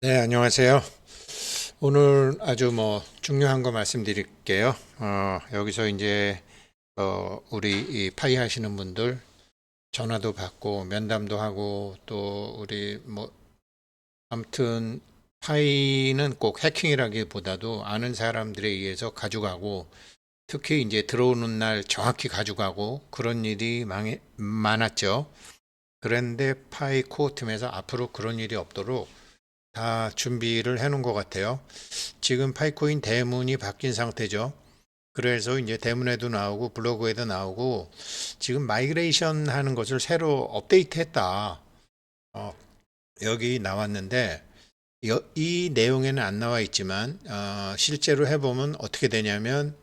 네, 안녕하세요. 오늘 아주 중요한 거 말씀드릴게요. 여기서 이제 우리 이 파이 하시는 분들 전화도 받고 면담도 하고 또 우리 아무튼 파이는 꼭 해킹이라기보다도 아는 사람들에 의해서 가져가고 특히 이제 들어오는 날 정확히 가져가고 그런 일이 많았죠. 그런데 파이 코어 팀에서 앞으로 그런 일이 없도록 다 준비를 해 놓은 것 같아요. 지금 파이코인 대문이 바뀐 상태죠. 그래서 이제 대문에도 나오고 블로그에도 나오고 지금 마이그레이션 하는 것을 새로 업데이트 했다. 어, 여기 나왔는데 이 내용에는 안 나와 있지만 실제로 해보면 어떻게 되냐면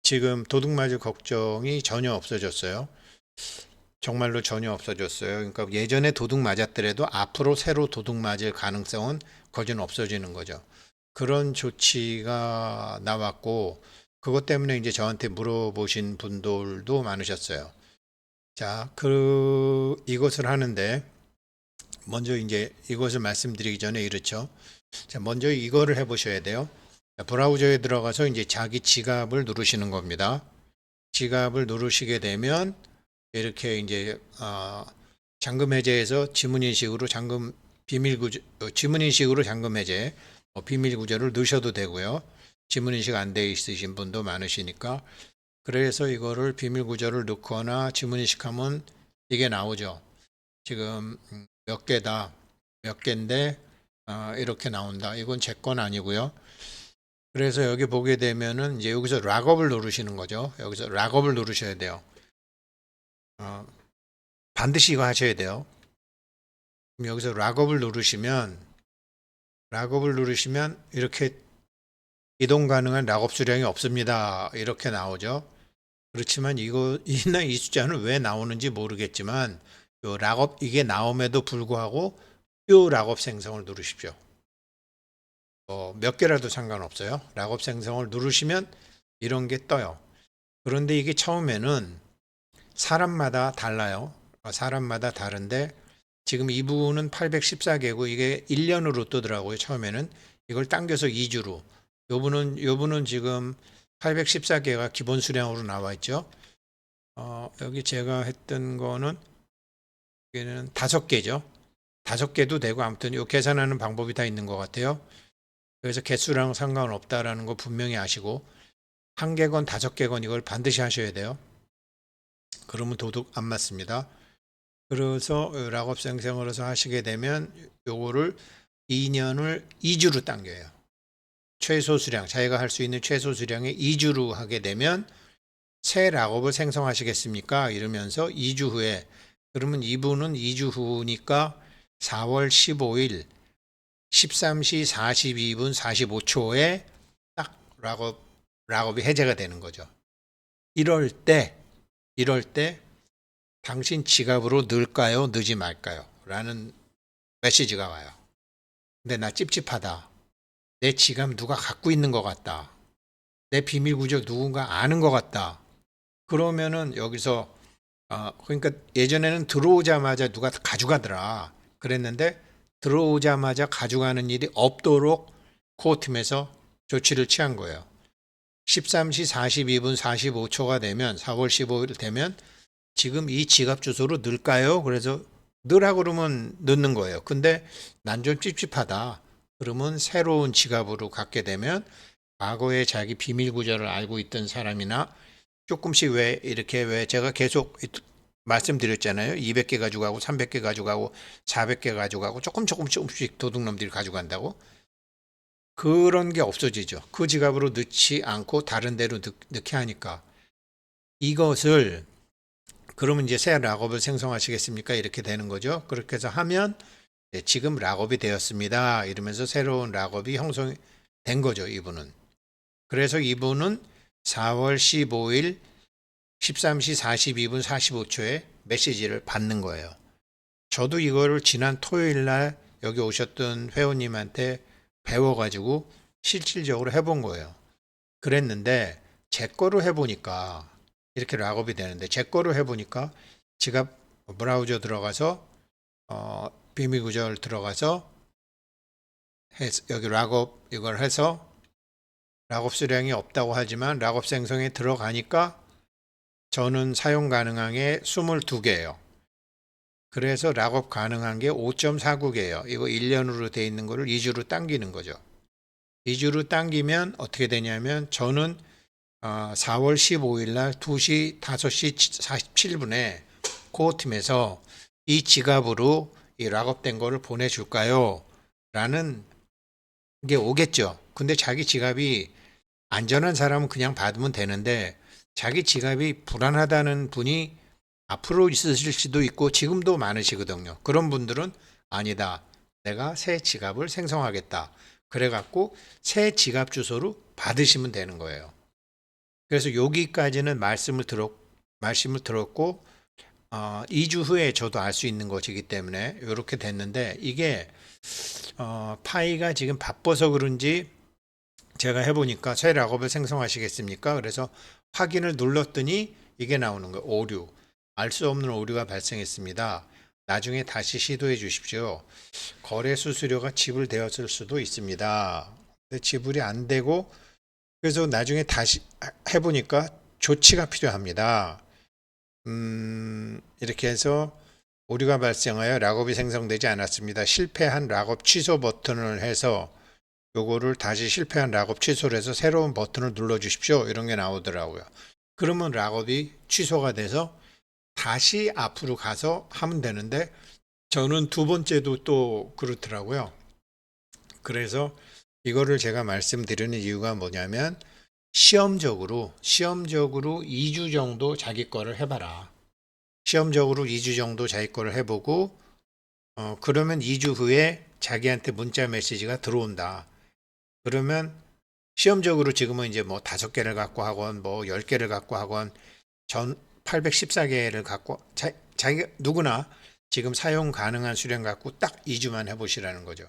지금 도둑맞을 걱정이 전혀 없어졌어요. 정말로 전혀 없어졌어요. 그러니까 예전에 도둑 맞았더라도 앞으로 새로 도둑 맞을 가능성은 거진 없어지는 거죠. 그런 조치가 나왔고, 그것 때문에 이제 저한테 물어보신 분들도 많으셨어요. 자, 이것을 하는데, 먼저 이제 이것을 말씀드리기 전에 이렇죠. 자, 먼저 이거를 해보셔야 돼요. 자, 브라우저에 들어가서 이제 자기 지갑을 누르시는 겁니다. 지갑을 누르시게 되면, 이렇게 이제 잠금 해제에서 지문 인식으로 지문 인식으로 잠금 해제 비밀 구조를 넣으셔도 되고요. 지문 인식 안 돼 있으신 분도 많으시니까 그래서 이거를 비밀 구조를 넣거나 지문 인식하면 이게 나오죠. 지금 몇 개다 몇 개인데 이렇게 나온다. 이건 제 건 아니고요. 그래서 여기 보게 되면은 이제 여기서 락업을 누르시는 거죠. 여기서 락업을 누르셔야 돼요. 어, 반드시 이거 하셔야 돼요. 그럼 여기서 락업을 누르시면 이렇게 이동 가능한 락업 수량이 없습니다. 이렇게 나오죠. 그렇지만 이 숫자는 왜 나오는지 모르겠지만 요 락업 이게 나옴에도 불구하고 요 락업 생성을 누르십시오. 몇 개라도 상관없어요. 락업 생성을 누르시면 이런 게 떠요. 그런데 이게 처음에는 사람마다 달라요. 사람마다 다른데 지금 이 부분은 814개고 이게 1년으로 뜨더라고요. 처음에는 이걸 당겨서 2주로. 요분은 지금 814개가 기본 수량으로 나와 있죠. 여기 제가 했던 거는 여기는 5개죠. 5개도 되고 아무튼 요 계산하는 방법이 다 있는 것 같아요. 그래서 개수랑 상관없다라는 거 분명히 아시고 한 개건 5개건 이걸 반드시 하셔야 돼요. 그러면 도둑 안 맞습니다. 그래서 락업 생성을 해서 하시게 되면 요거를 2년을 2주로 당겨요. 최소 수량, 자기가 할 수 있는 최소 수량의 2주로 하게 되면 새 락업을 생성하시겠습니까? 이러면서 2주 후에 그러면 이분은 2주 후니까 4월 15일 13시 42분 45초에 딱 락업이 해제가 되는 거죠. 이럴 때 당신 지갑으로 넣을까요? 넣지 말까요? 라는 메시지가 와요. 근데 나 찝찝하다. 내 지갑 누가 갖고 있는 것 같다. 내 비밀 구조 누군가 아는 것 같다. 그러면은 여기서 그러니까 예전에는 들어오자마자 누가 가져가더라. 그랬는데 들어오자마자 가져가는 일이 없도록 코어팀에서 조치를 취한 거예요. 13시 42분 45초가 되면 4월 15일 되면 지금 이 지갑 주소로 넣을까요? 그래서 넣으라 그러면 넣는 거예요. 근데 난 좀 찝찝하다. 그러면 새로운 지갑으로 갖게 되면 과거에 자기 비밀 구조를 알고 있던 사람이나 조금씩 왜 제가 계속 말씀드렸잖아요. 200개 가져가고 300개 가져가고 400개 가져가고 조금씩 도둑놈들이 가져간다고. 그런 게 없어지죠. 그 지갑으로 넣지 않고 다른 데로 넣게 하니까 이것을 그러면 이제 새 락업을 생성하시겠습니까? 이렇게 되는 거죠. 그렇게 해서 하면 지금 락업이 되었습니다. 이러면서 새로운 락업이 형성된 거죠. 이분은. 그래서 이분은 4월 15일 13시 42분 45초에 메시지를 받는 거예요. 저도 이거를 지난 토요일 날 여기 오셨던 회원님한테 배워가지고 실질적으로 해본 거예요. 그랬는데 제 거로 해보니까 이렇게 락업이 되는데 제 거로 해보니까 지갑 브라우저 들어가서 비밀 구절 들어가서 여기 락업 이걸 해서 락업 수량이 없다고 하지만 락업 생성에 들어가니까 저는 사용 가능한 게 22개예요. 그래서 락업 가능한 게 5.49개예요. 이거 1년으로 돼 있는 거를 2주로 당기는 거죠. 2주로 당기면 어떻게 되냐면 저는 4월 15일 날 2시 5시 47분에 코어팀에서 이 지갑으로 이 락업된 거를 보내줄까요? 라는 게 오겠죠. 근데 자기 지갑이 안전한 사람은 그냥 받으면 되는데 자기 지갑이 불안하다는 분이 앞으로 있으실 수도 있고 지금도 많으시거든요. 그런 분들은 아니다. 내가 새 지갑을 생성하겠다. 그래갖고 새 지갑 주소로 받으시면 되는 거예요. 그래서 여기까지는 말씀을 들었고 2주 후에 저도 알 수 있는 것이기 때문에 이렇게 됐는데 이게 파이가 지금 바빠서 그런지 제가 해보니까 새 락업을 생성하시겠습니까? 그래서 확인을 눌렀더니 이게 나오는 거예요. 오류. 알 수 없는 오류가 발생했습니다. 나중에 다시 시도해 주십시오. 거래 수수료가 지불되었을 수도 있습니다. 근데 지불이 안 되고 그래서 나중에 다시 해보니까 조치가 필요합니다. 이렇게 해서 오류가 발생하여 락업이 생성되지 않았습니다. 실패한 락업 취소 버튼을 해서 요거를 다시 실패한 락업 취소를 해서 새로운 버튼을 눌러 주십시오. 이런 게 나오더라고요. 그러면 락업이 취소가 돼서 다시 앞으로 가서 하면 되는데 저는 두 번째도 또 그렇더라고요. 그래서 이거를 제가 말씀드리는 이유가 뭐냐면 시험적으로 2주 정도 자기 거를 해봐라. 시험적으로 2주 정도 자기 거를 해보고 그러면 2주 후에 자기한테 문자 메시지가 들어온다. 그러면 시험적으로 지금은 이제 뭐 5개를 갖고 하건 뭐 10개를 갖고 하건 전 814개를 갖고 자기가 누구나 지금 사용 가능한 수량 갖고 딱 2주만 해보시라는 거죠.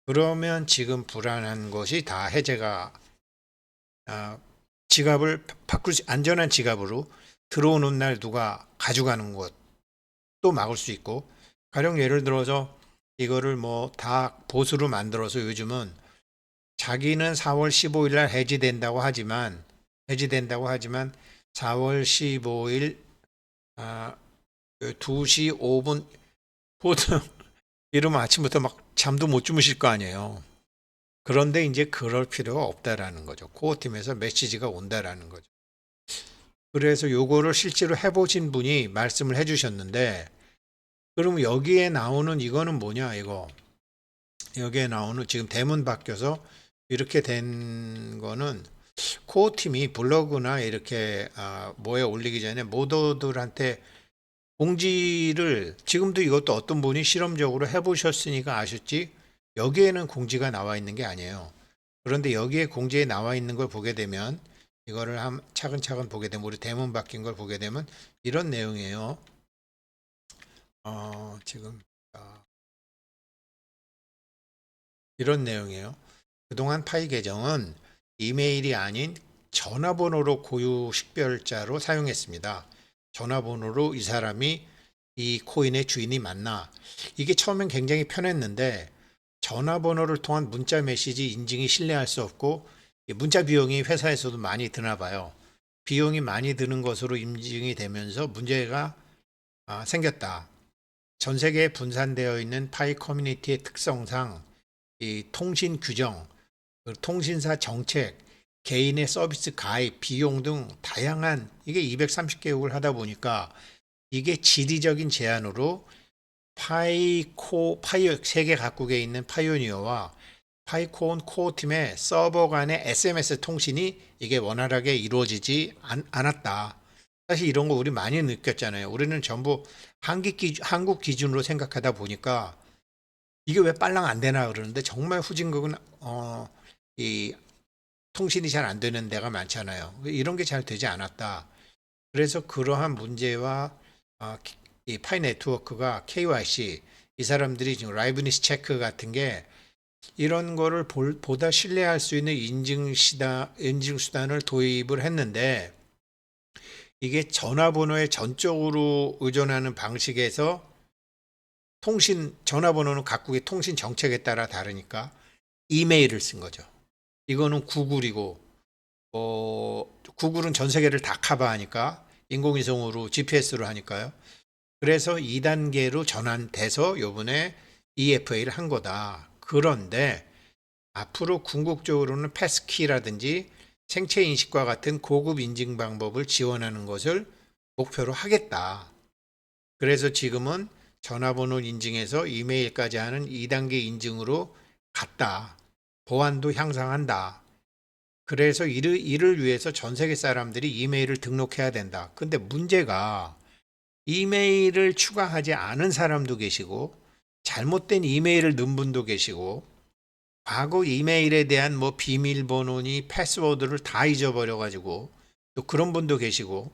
그러면 지금 불안한 것이 다 해제가 지갑을 안전한 지갑으로 들어오는 날 누가 가져가는 것도 막을 수 있고 가령 예를 들어서 이거를 뭐 다 보수로 만들어서 요즘은 자기는 4월 15일 날 해지된다고 하지만 4월 15일 2시 5분 보통 이러면 아침부터 막 잠도 못 주무실 거 아니에요. 그런데 이제 그럴 필요가 없다라는 거죠. 코어팀에서 메시지가 온다라는 거죠. 그래서 요거를 실제로 해보신 분이 말씀을 해주셨는데 그러면 여기에 나오는 이거는 뭐냐 이거 여기에 나오는 지금 대문 바뀌어서 이렇게 된 거는 코어팀이 블로그나 이렇게 뭐에 올리기 전에 모두들한테 공지를 지금도 이것도 어떤 분이 실험적으로 해보셨으니까 아셨지 여기에는 공지가 나와 있는 게 아니에요. 그런데 여기에 공지에 나와 있는 걸 보게 되면 이거를 차근차근 보게 되면 우리 대문 바뀐 걸 보게 되면 이런 내용이에요. 지금 이런 내용이에요. 그동안 파이 계정은 이메일이 아닌 전화번호로 고유 식별자로 사용했습니다. 전화번호로 이 사람이 이 코인의 주인이 맞나? 이게 처음엔 굉장히 편했는데 전화번호를 통한 문자 메시지 인증이 신뢰할 수 없고 문자 비용이 회사에서도 많이 드나 봐요. 비용이 많이 드는 것으로 인증이 되면서 문제가 생겼다. 전 세계에 분산되어 있는 파이 커뮤니티의 특성상 이 통신 규정, 통신사 정책, 개인의 서비스 가입, 비용 등 다양한 이게 230개국을 하다 보니까 이게 지리적인 제한으로 파이 3개 각국에 있는 파이오니어와 파이코온 코어팀의 서버 간의 SMS 통신이 이게 원활하게 이루어지지 않았다. 사실 이런 거 우리 많이 느꼈잖아요. 우리는 전부 한국 기준으로 생각하다 보니까 이게 왜 빨랑 안 되나 그러는데 정말 후진국은 이 통신이 잘 안 되는 데가 많잖아요. 이런 게 잘 되지 않았다. 그래서 그러한 문제와 이 파이 네트워크가 KYC 이 사람들이 지금 라이브니스 체크 같은 게 이런 거를 보다 신뢰할 수 있는 인증 수단을 도입을 했는데 이게 전화번호에 전적으로 의존하는 방식에서 전화번호는 각국의 통신 정책에 따라 다르니까 이메일을 쓴 거죠. 이거는 구글이고 구글은 전 세계를 다 커버하니까 인공위성으로 GPS로 하니까요. 그래서 2단계로 전환돼서 요번에 EFA를 한 거다. 그런데 앞으로 궁극적으로는 패스키라든지 생체 인식과 같은 고급 인증 방법을 지원하는 것을 목표로 하겠다. 그래서 지금은 전화번호 인증에서 이메일까지 하는 2단계 인증으로 갔다. 보안도 향상한다. 그래서 이를 위해서 전 세계 사람들이 이메일을 등록해야 된다. 근데 문제가 이메일을 추가하지 않은 사람도 계시고 잘못된 이메일을 넣은 분도 계시고 과거 이메일에 대한 뭐 비밀번호니 패스워드를 다 잊어버려 가지고 또 그런 분도 계시고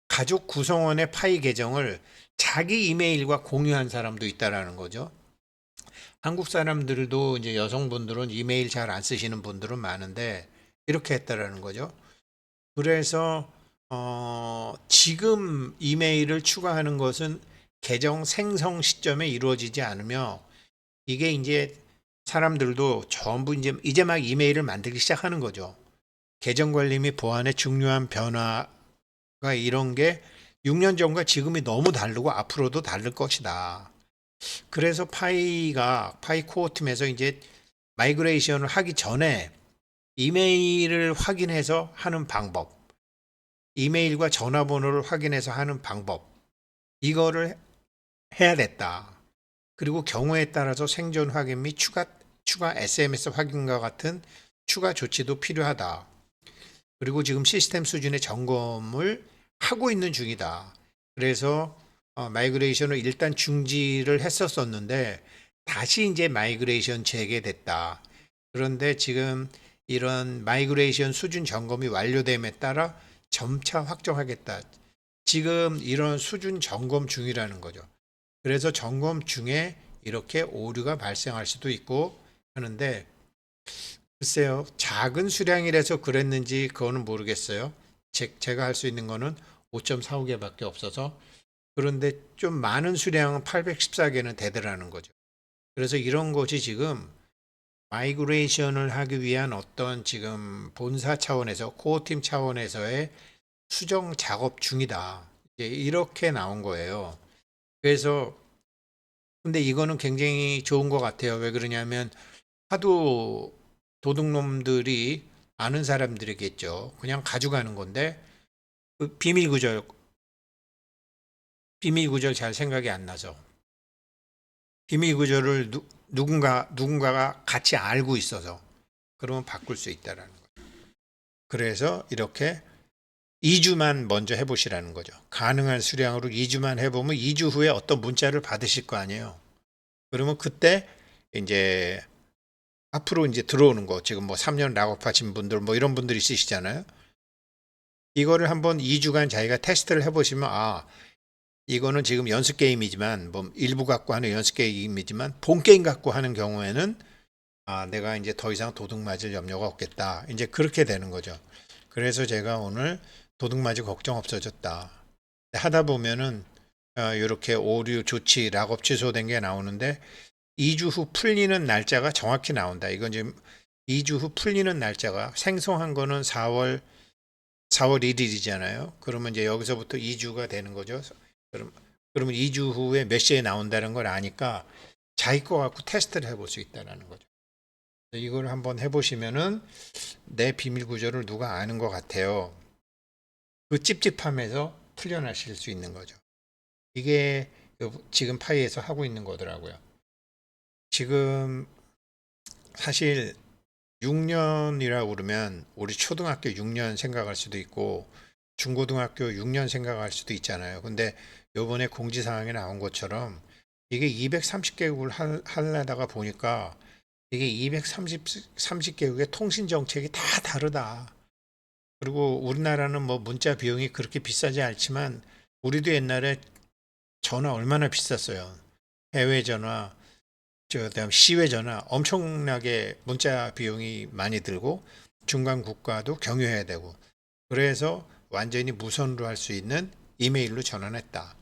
가족 구성원의 파이 계정을 자기 이메일과 공유한 사람도 있다라는 거죠. 한국 사람들도 이제 여성분들은 이메일 잘 안 쓰시는 분들은 많은데 이렇게 했다라는 거죠. 그래서 지금 이메일을 추가하는 것은 계정 생성 시점에 이루어지지 않으며 이게 이제 사람들도 전부 이제 막 이메일을 만들기 시작하는 거죠. 계정 관리 및 보안의 중요한 변화가 이런 게 6년 전과 지금이 너무 다르고 앞으로도 다를 것이다. 그래서 파이 코어 팀에서 이제 마이그레이션을 하기 전에 이메일을 확인해서 하는 방법, 이메일과 전화번호를 확인해서 하는 방법, 이거를 해야 됐다. 그리고 경우에 따라서 생존 확인 및 추가 SMS 확인과 같은 추가 조치도 필요하다. 그리고 지금 시스템 수준의 점검을 하고 있는 중이다. 그래서 마이그레이션을 일단 중지를 했었었는데 다시 이제 마이그레이션 재개됐다. 그런데 지금 이런 마이그레이션 수준 점검이 완료됨에 따라 점차 확정하겠다. 지금 이런 수준 점검 중이라는 거죠. 그래서 점검 중에 이렇게 오류가 발생할 수도 있고 하는데 글쎄요. 작은 수량이라서 그랬는지 그거는 모르겠어요. 제가 할 수 있는 거는 5.45개밖에 없어서 그런데 좀 많은 수량은 814개는 되더라는 거죠. 그래서 이런 것이 지금 마이그레이션을 하기 위한 어떤 지금 본사 차원에서 코어팀 차원에서의 수정 작업 중이다. 이제 이렇게 나온 거예요. 그래서 근데 이거는 굉장히 좋은 것 같아요. 왜 그러냐면 하도 도둑놈들이 아는 사람들이겠죠. 그냥 가져가는 건데 그 비밀 구절 잘 생각이 안 나죠. 비밀 구절을 누군가가 같이 알고 있어서 그러면 바꿀 수 있다라는 거죠. 그래서 이렇게 2주만 먼저 해보시라는 거죠. 가능한 수량으로 2주만 해보면 2주 후에 어떤 문자를 받으실 거 아니에요. 그러면 그때 이제 앞으로 이제 들어오는 거 지금 뭐 3년 락업하신 분들 뭐 이런 분들 있으시잖아요. 이거를 한번 2주간 자기가 테스트를 해보시면 이거는 지금 연습 게임이지만 뭐 일부 갖고 하는 연습 게임이지만 본 게임 갖고 하는 경우에는 내가 이제 더 이상 도둑 맞을 염려가 없겠다. 이제 그렇게 되는 거죠. 그래서 제가 오늘 도둑 맞을 걱정 없어졌다. 하다 보면은 이렇게 오류 조치 락업 취소된 게 나오는데 2주 후 풀리는 날짜가 정확히 나온다. 이건 지금 2주 후 풀리는 날짜가 생성한 거는 4월 1일이잖아요. 그러면 이제 여기서부터 2주가 되는 거죠. 그러면 2주 후에 몇 시에 나온다는 걸 아니까 자기 거 갖고 테스트를 해볼 수 있다는 거죠. 이걸 한번 해보시면은 내 비밀 구조를 누가 아는 것 같아요. 그 찝찝함에서 풀려나실 수 있는 거죠. 이게 지금 파이에서 하고 있는 거더라고요. 지금 사실 6년이라 그러면 우리 초등학교 6년 생각할 수도 있고 중고등학교 6년 생각할 수도 있잖아요. 근데 요번에 공지사항에 나온 것처럼 이게 230개국을 하려다가 보니까 이게 230개국의 통신 정책이 다 다르다. 그리고 우리나라는 뭐 문자 비용이 그렇게 비싸지 않지만 우리도 옛날에 전화 얼마나 비쌌어요. 해외 전화, 그다음 시외 전화 엄청나게 문자 비용이 많이 들고 중간 국가도 경유해야 되고 그래서 완전히 무선으로 할 수 있는 이메일로 전환했다.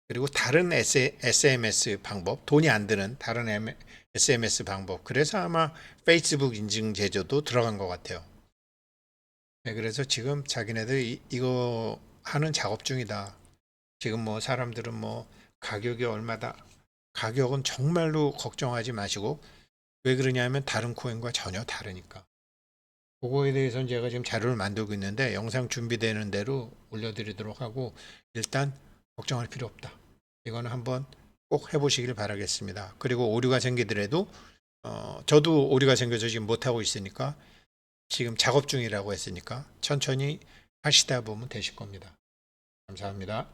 그리고 다른 SMS 방법, 돈이 안 드는 다른 SMS 방법. 그래서 아마 페이스북 인증 제조도 들어간 것 같아요. 네, 그래서 지금 자기네들 이거 하는 작업 중이다. 지금 뭐 사람들은 뭐 가격이 얼마다. 가격은 정말로 걱정하지 마시고, 왜 그러냐면 다른 코인과 전혀 다르니까. 그거에 대해서는 제가 지금 자료를 만들고 있는데 영상 준비되는 대로 올려드리도록 하고, 일단 걱정할 필요 없다. 이거는 한번 꼭 해보시길 바라겠습니다. 그리고 오류가 생기더라도 저도 오류가 생겨서 지금 못하고 있으니까, 지금 작업 중이라고 했으니까 천천히 하시다 보면 되실 겁니다. 감사합니다.